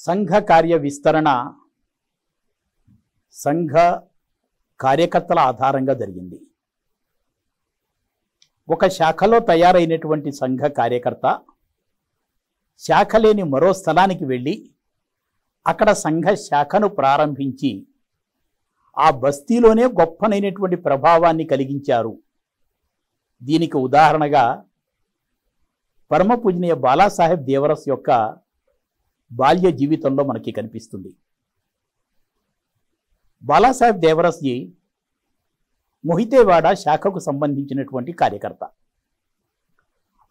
సంఘ కార్య విస్తరణ సంఘ కార్యకర్తల ఆధారంగా జరిగింది. ఒక శాఖలో తయారైనటువంటి సంఘ కార్యకర్త శాఖ లేని మరో స్థలానికి వెళ్ళి అక్కడ సంఘ శాఖను ప్రారంభించి ఆ బస్తీలోనే గొప్పనైనటువంటి ప్రభావాన్ని కలిగించారు. దీనికి ఉదాహరణగా పరమ పూజనీయ బాలాసాహెబ్ దేవరస్ యొక్క బాల్య జీవితంలో మనకి కనిపిస్తుంది. బాలాసాహెబ్ దేవరస్జీ మొహితేవాడ శాఖకు సంబంధించినటువంటి కార్యకర్త.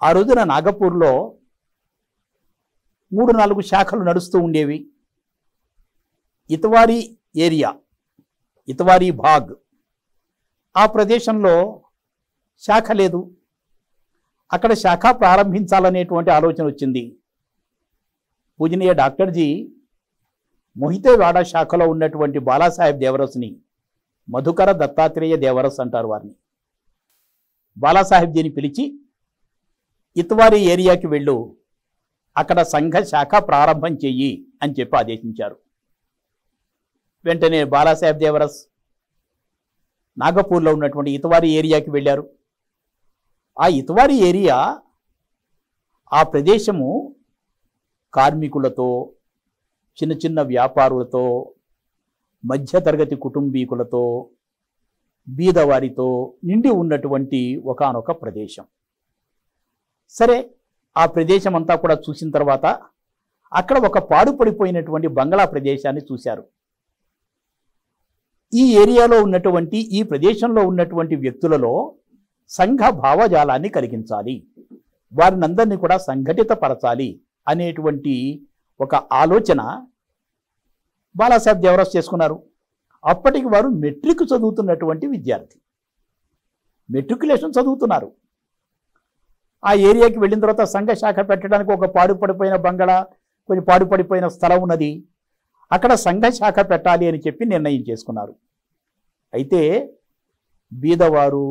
ఆ రోజున నాగపూర్లో 3-4 శాఖలు నడుస్తూ ఉండేవి. ఇతవారీ ఏరియా, ఇతవారీ భాగ్, ఆ ప్రదేశంలో శాఖ లేదు. అక్కడ శాఖ ప్రారంభించాలనేటువంటి ఆలోచన వచ్చింది. పూజనీయ డాక్టర్జీ మొహితేవాడ శాఖలో ఉన్నటువంటి బాలాసాహెబ్ దేవరస్ని, మధుకర దత్తాత్రేయ దేవరస్ అంటారు వారిని, బాలాసాహెబ్జీని పిలిచి ఇతవారీ ఏరియాకి వెళ్ళు, అక్కడ సంఘ శాఖ ప్రారంభం చెయ్యి అని చెప్పి ఆదేశించారు. వెంటనే బాలాసాహెబ్ దేవరస్ నాగపూర్లో ఉన్నటువంటి ఇతవారీ ఏరియాకి వెళ్ళారు. ఆ ఇతవారీ ఏరియా, ఆ ప్రదేశము కార్మికులతో, చిన్న చిన్న వ్యాపారులతో, మధ్యతరగతి కుటుంబీకులతో, బీదవారితో నిండి ఉన్నటువంటి ఒకానొక ప్రదేశం. సరే, ఆ ప్రదేశం అంతా కూడా చూసిన తర్వాత అక్కడ ఒక పాడుపడిపోయినటువంటి బంగ్లా ప్రదేశాన్ని చూశారు. ఈ ఏరియాలో ఉన్నటువంటి, ఈ ప్రదేశంలో ఉన్నటువంటి వ్యక్తులలో సంఘ భావజాలాన్ని కలిగించాలి, వారిని అందరినీ కూడా సంఘటితపరచాలి అనేటువంటి ఒక ఆలోచన బాలాసాహెబ్ దేవరస్ చేసుకున్నారు. అప్పటికి వారు మెట్రిక్ చదువుతున్నటువంటి విద్యార్థి, మెట్రికులేషన్ చదువుతున్నారు. ఆ ఏరియాకి వెళ్ళిన తర్వాత సంఘ శాఖ పెట్టడానికి ఒక పాడుపడిపోయిన బంగళా, కొంచెం పాడుపడిపోయిన స్థలం ఉన్నది, అక్కడ సంఘ శాఖ పెట్టాలి అని చెప్పి నిర్ణయం చేసుకున్నారు. అయితే బీదవారు,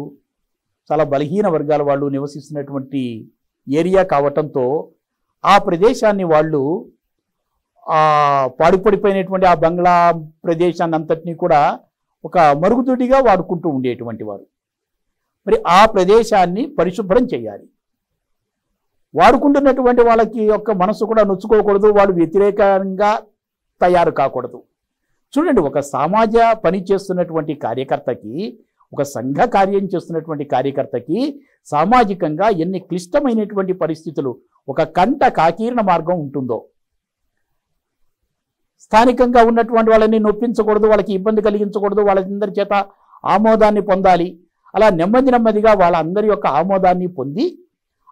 చాలా బలహీన వర్గాల వాళ్ళు నివసిస్తున్నటువంటి ఏరియా కావటంతో ఆ ప్రదేశాన్ని వాళ్ళు పాడుపడిపోయినటువంటి ఆ బంగ్లా ప్రదేశాన్ని అంతటినీ కూడా ఒక మరుగుదొడ్డిగా వాడుకుంటూ ఉండేటువంటి వారు. మరి ఆ ప్రదేశాన్ని పరిశుభ్రం చేయాలి. వాడుకుంటున్నటువంటి వాళ్ళకి యొక్క మనసు కూడా నొచ్చుకోకూడదు, వాళ్ళు వ్యతిరేకంగా తయారు కాకూడదు. చూడండి, ఒక సమాజ పని చేస్తున్నటువంటి కార్యకర్తకి, ఒక సంఘ కార్యం చేస్తున్నటువంటి కార్యకర్తకి సామాజికంగా ఎన్ని క్లిష్టమైనటువంటి పరిస్థితులు, ఒక కంట కాకీర్ణ మార్గం ఉంటుందో. స్థానికంగా ఉన్నటువంటి వాళ్ళని నొప్పించకూడదు, వాళ్ళకి ఇబ్బంది కలిగించకూడదు, వాళ్ళందరి చేత ఆమోదాన్ని పొందాలి. అలా నెమ్మదిగా వాళ్ళందరి యొక్క ఆమోదాన్ని పొంది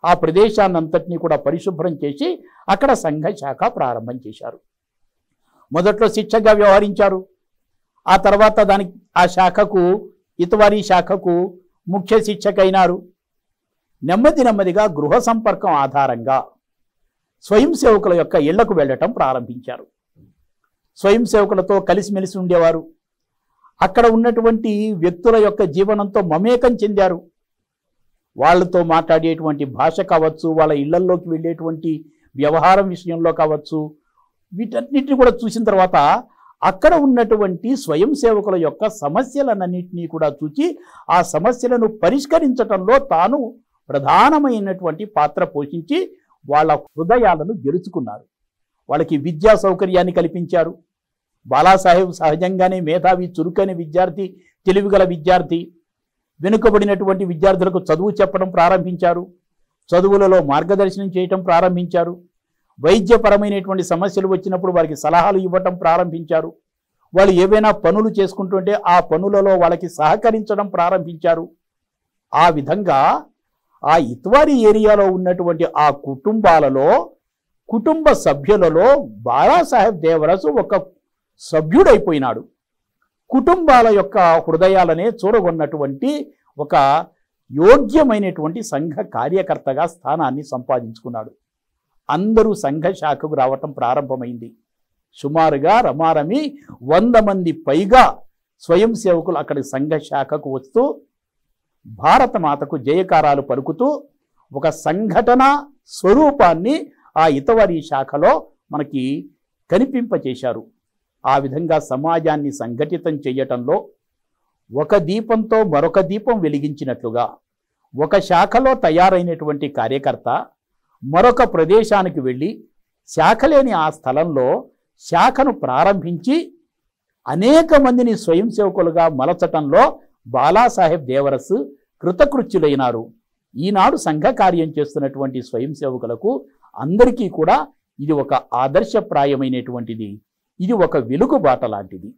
ఆ ప్రదేశాన్నంతటినీ కూడా పరిశుభ్రం చేసి అక్కడ సంఘ శాఖ ప్రారంభం చేశారు. మొదట్లో శిక్షగా వ్యవహరించారు. ఆ తర్వాత ఆ శాఖకు, ఇతవారీ శాఖకు ముఖ్య శిక్షక అయినారు. నెమ్మదిగా గృహ సంపర్కం ఆధారంగా స్వయం సేవకుల యొక్క ఇళ్లకు వెళ్ళటం ప్రారంభించారు. స్వయం సేవకులతో కలిసిమెలిసి ఉండేవారు. అక్కడ ఉన్నటువంటి వ్యక్తుల యొక్క జీవనంతో మమేకం చెందారు. వాళ్ళతో మాట్లాడేటువంటి భాష కావచ్చు, వాళ్ళ ఇళ్లల్లోకి వెళ్ళేటువంటి వ్యవహారం విషయంలో కావచ్చు, వీటన్నిటిని కూడా చూసిన తర్వాత అక్కడ ఉన్నటువంటి స్వయం సేవకుల యొక్క సమస్యలన్నింటినీ కూడా చూచి ఆ సమస్యలను పరిష్కరించటంలో తాను ప్రధానమైనటువంటి పాత్ర పోషించి వాళ్ళ హృదయాలను గెలుచుకున్నారు. వాళ్ళకి విద్యా సౌకర్యాన్ని కల్పించారు. బాలాసాహెబ్ సహజంగానే మేధావి, చురుకైన విద్యార్థి, తెలివిగల విద్యార్థి. వెనుకబడినటువంటి విద్యార్థులకు చదువు చెప్పడం ప్రారంభించారు. చదువులలో మార్గదర్శనం చేయటం ప్రారంభించారు. వైద్యపరమైనటువంటి సమస్యలు వచ్చినప్పుడు వారికి సలహాలు ఇవ్వటం ప్రారంభించారు. వాళ్ళు ఏవైనా పనులు చేసుకుంటుంటే ఆ పనులలో వాళ్ళకి సహకరించడం ప్రారంభించారు. ఆ విధంగా ఆ ఇతవారీ ఏరియాలో ఉన్నటువంటి ఆ కుటుంబాలలో, కుటుంబ సభ్యులలో బాలాసాహెబ్ దేవరస్ ఒక సభ్యుడైపోయినాడు. కుటుంబాల యొక్క హృదయాలనే చూరగొన్నటువంటి ఒక యోగ్యమైనటువంటి సంఘ కార్యకర్తగా స్థానాన్ని సంపాదించుకున్నాడు. అందరూ సంఘ శాఖకు రావటం ప్రారంభమైంది. సుమారుగా రమారమి 100 మంది పైగా స్వయం సేవకులు అక్కడి సంఘ శాఖకు వస్తూ భారతమాతకు జయకారాలు పలుకుతూ ఒక సంఘటన స్వరూపాన్ని ఆ ఇతవారీ శాఖలో మనకి కనిపింపచేశారు. ఆ విధంగా సమాజాన్ని సంఘటితం చేయటంలో ఒక దీపంతో మరొక దీపం వెలిగించినట్లుగా ఒక శాఖలో తయారైనటువంటి కార్యకర్త మరొక ప్రదేశానికి వెళ్ళి శాఖ లేని ఆ స్థలంలో శాఖను ప్రారంభించి అనేక మందిని స్వయం సేవకులుగా మలచటంలో బాలాసాహెబ్ దేవరస్ కృతకృత్యులైనారు. ఈనాడు సంఘ కార్యం చేస్తున్నటువంటి స్వయం సేవకులకు అందరికీ కూడా ఇది ఒక ఆదర్శప్రాయమైనటువంటిది, ఇది ఒక వెలుగుబాట లాంటిది.